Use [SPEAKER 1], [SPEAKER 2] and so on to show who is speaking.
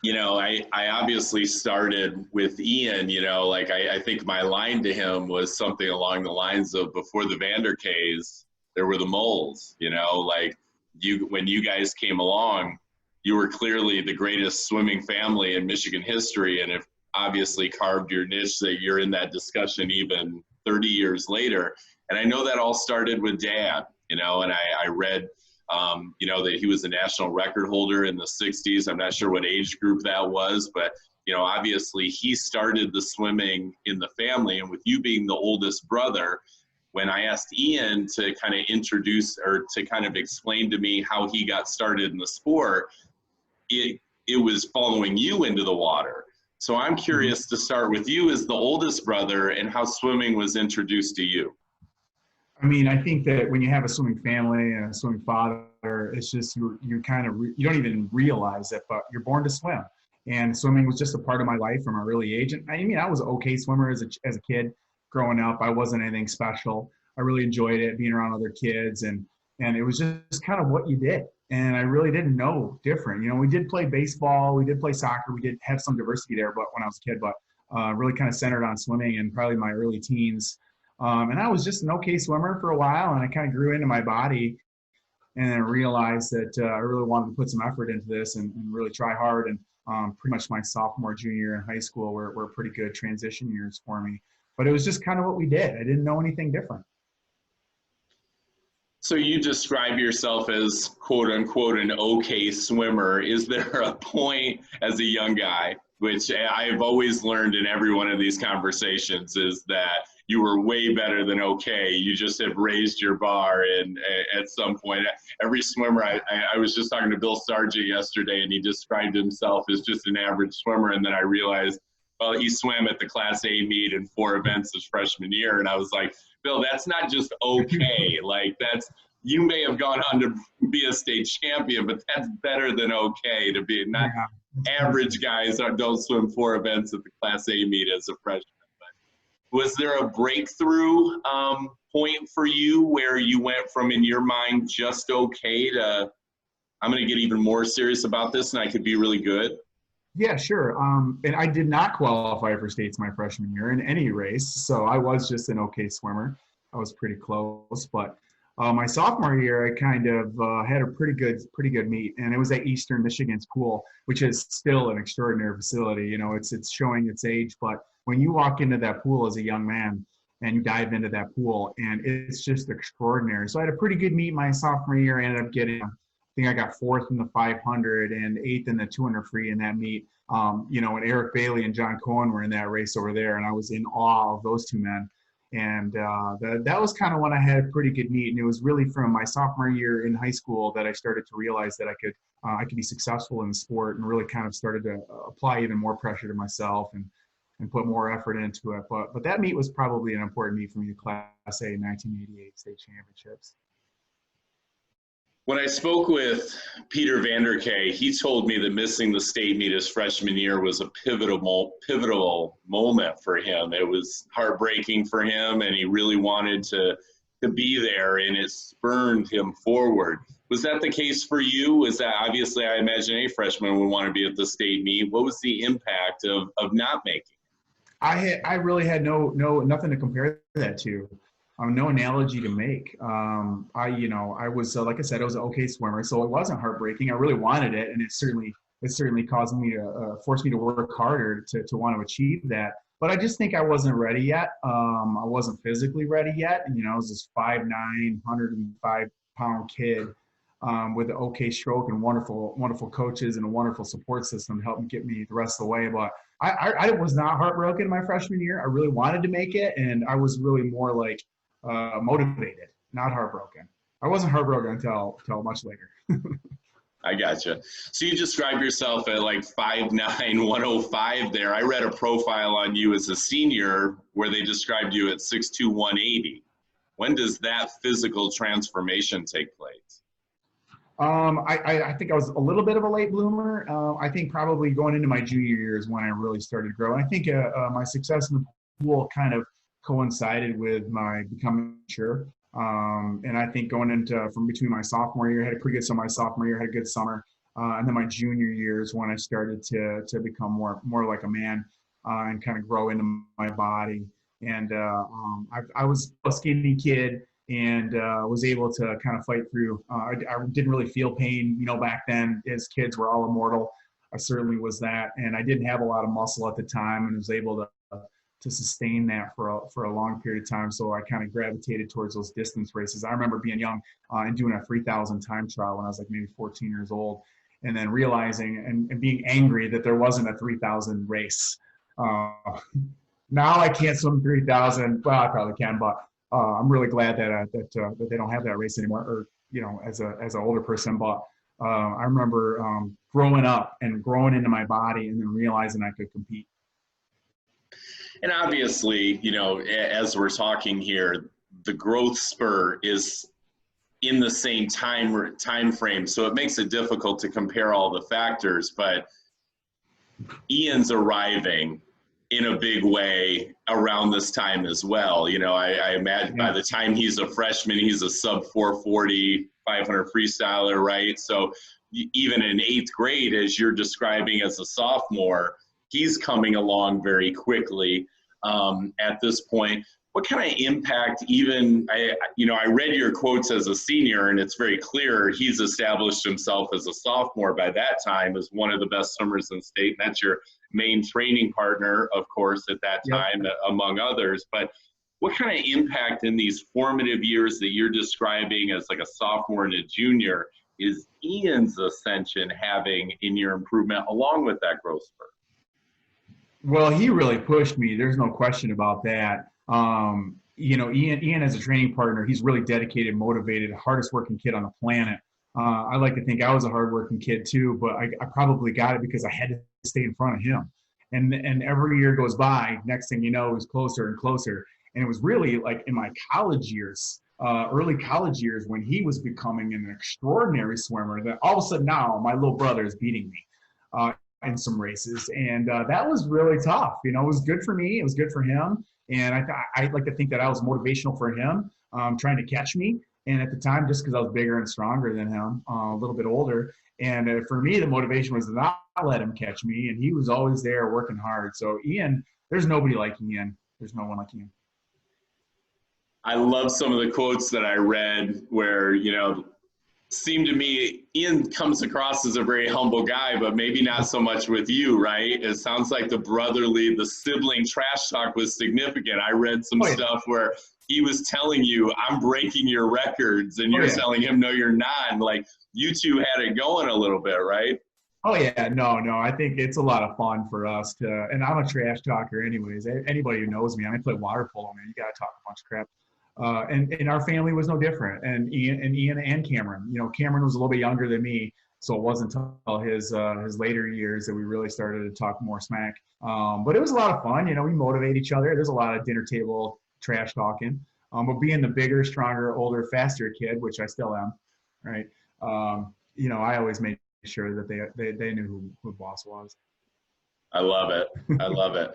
[SPEAKER 1] I obviously started with Ian, like I think my line to him was something along the lines of before the Vanderkays, there were the Mulls, like when you guys came along, you were clearly the greatest swimming family in Michigan history and have obviously carved your niche that you're in that discussion even 30 years later. And I know that all started with Dad, and I read that he was a national record holder in the 60s. I'm not sure what age group that was, but, obviously he started the swimming in the family. And with you being the oldest brother, when I asked Ian to kind of introduce or to kind of explain to me how he got started in the sport, it was following you into the water. So I'm curious to start with you as the oldest brother and how swimming was introduced to you.
[SPEAKER 2] I mean, I think that when you have a swimming family and a swimming father, it's just you don't even realize it, but you're born to swim. And swimming was just a part of my life from an early age. And I mean, I was an okay swimmer as a kid growing up. I wasn't anything special. I really enjoyed it, being around other kids, and it was just kind of what you did. And I really didn't know different. We did play baseball, we did play soccer, we did have some diversity there, but when I was a kid, but really kind of centered on swimming in probably my early teens. And I was just an okay swimmer for a while, and I kind of grew into my body and then realized that I really wanted to put some effort into this and really try hard. And pretty much my sophomore, junior year in high school were pretty good transition years for me. But it was just kind of what we did. I didn't know anything different.
[SPEAKER 1] So you describe yourself as quote unquote an okay swimmer. Is there a point as a young guy, which I've always learned in every one of these conversations, is that you were way better than okay. You just have raised your bar, and at some point, every swimmer, I was just talking to Bill Sargent yesterday, and he described himself as just an average swimmer, and then I realized, well, he swam at the Class A meet in 4 events his freshman year, and I was like, Bill, that's not just okay. Like, you may have gone on to be a state champion, but that's better than okay to be. Not average guys don't swim 4 events at the Class A meet as a freshman. Was there a breakthrough point for you where you went from, in your mind, just okay to, I'm going to get even more serious about this and I could be really good?
[SPEAKER 2] Yeah, sure. And I did not qualify for states my freshman year in any race, so I was just an okay swimmer. I was pretty close, but my sophomore year, I kind of had a pretty good meet, and it was at Eastern Michigan's pool, which is still an extraordinary facility. It's showing its age, but when you walk into that pool as a young man and you dive into that pool, and it's just extraordinary. So I had a pretty good meet my sophomore year. I ended up getting, I think I got 4th in the 500 and 8th in the 200 free in that meet. And Eric Bailey and John Cohen were in that race over there, and I was in awe of those two men. And that was kind of when I had a pretty good meet, and it was really from my sophomore year in high school that I started to realize that I could be successful in the sport, and really kind of started to apply even more pressure to myself and put more effort into it. But that meet was probably an important meet for me, the Class A 1988 state championships.
[SPEAKER 1] When I spoke with Peter Vanderkay, he told me that missing the state meet his freshman year was a pivotal moment for him. It was heartbreaking for him, and he really wanted to be there, and it spurned him forward. Was that the case for you? Was that, obviously, I imagine any freshman would want to be at the state meet. What was the impact of not making it?
[SPEAKER 2] I really had nothing to compare that to. No analogy to make. I was, like I said, I was an okay swimmer, so it wasn't heartbreaking. I really wanted it, and it certainly caused me to force me to work harder to want to achieve that. But I just think I wasn't ready yet. I wasn't physically ready yet. And, I was this 5'9", 105-pound kid with an okay stroke and wonderful coaches and a wonderful support system to help me get me the rest of the way. But I was not heartbroken my freshman year. I really wanted to make it, and I was really more like motivated, not heartbroken. I wasn't heartbroken until much later.
[SPEAKER 1] I gotcha. So you describe yourself at like 5'9", 105 there. I read a profile on you as a senior where they described you at 6'2", 180. When does that physical transformation take place?
[SPEAKER 2] I think I was a little bit of a late bloomer. I think probably going into my junior year is when I really started to grow. And I think my success in the pool kind of coincided with my becoming mature. And I think going into from between my sophomore year, I had a pretty good summer. My sophomore year, I had a good summer. And then my junior years when I started to become more like a man and kind of grow into my body. And I was a skinny kid and was able to kind of fight through. I didn't really feel pain, back then. As kids, we're all immortal. I certainly was that, and I didn't have a lot of muscle at the time, and was able to sustain that for a long period of time. So I kind of gravitated towards those distance races. I remember being young and doing a 3,000 time trial when I was like maybe 14 years old, and then realizing and being angry that there wasn't a 3,000 race. Now I can't swim 3,000. Well, I probably can, but I'm really glad that they don't have that race anymore, or as an older person. But I remember growing up and growing into my body, and then realizing I could compete.
[SPEAKER 1] And obviously, as we're talking here, the growth spur is in the same time frame, so it makes it difficult to compare all the factors. But Ian's arriving in a big way around this time as well. I imagine by the time he's a freshman, he's a sub 440, 500 freestyler, right? So even in 8th grade, as you're describing as a sophomore, he's coming along very quickly at this point. What kind of impact I read your quotes as a senior, and it's very clear he's established himself as a sophomore by that time as one of the best swimmers in state. And that's your main training partner, of course, at that time, among others. But what kind of impact in these formative years that you're describing as like a sophomore and a junior is Ian's ascension having in your improvement along with that growth spurt?
[SPEAKER 2] Well, he really pushed me. There's no question about that. Ian as a training partner, he's really dedicated, motivated, hardest working kid on the planet. I like to think I was a hardworking kid too, but I probably got it because I had to stay in front of him. And every year goes by, next thing you know, it was closer and closer. And it was really like in my college years, early college years, when he was becoming an extraordinary swimmer, that all of a sudden now my little brother is beating me in some races. And that was really tough. It was good for me. It was good for him. And I like to think that I was motivational for him, trying to catch me. And at the time, just because I was bigger and stronger than him, a little bit older. And for me, the motivation was to not let him catch me. And he was always there working hard. So Ian, there's nobody like Ian. There's no one like Ian.
[SPEAKER 1] I love some of the quotes that I read where, seemed to me Ian comes across as a very humble guy, but maybe not so much with you, right? It sounds like the sibling trash talk was significant. I read some stuff where he was telling you, I'm breaking your records, and you're telling him, no, you're not. And like, you two had it going a little bit, right?
[SPEAKER 2] Oh yeah, no, I think it's a lot of fun for us and I'm a trash talker anyways. Anybody who knows me, I play water polo, man. You got to talk a bunch of crap. And our family was no different. And Ian and Cameron. Cameron was a little bit younger than me, so it wasn't until his later years that we really started to talk more smack. But it was a lot of fun. We motivate each other. There's a lot of dinner table trash talking. But being the bigger, stronger, older, faster kid, which I still am, right? I always made sure that they knew who boss was.
[SPEAKER 1] I love it. I love it.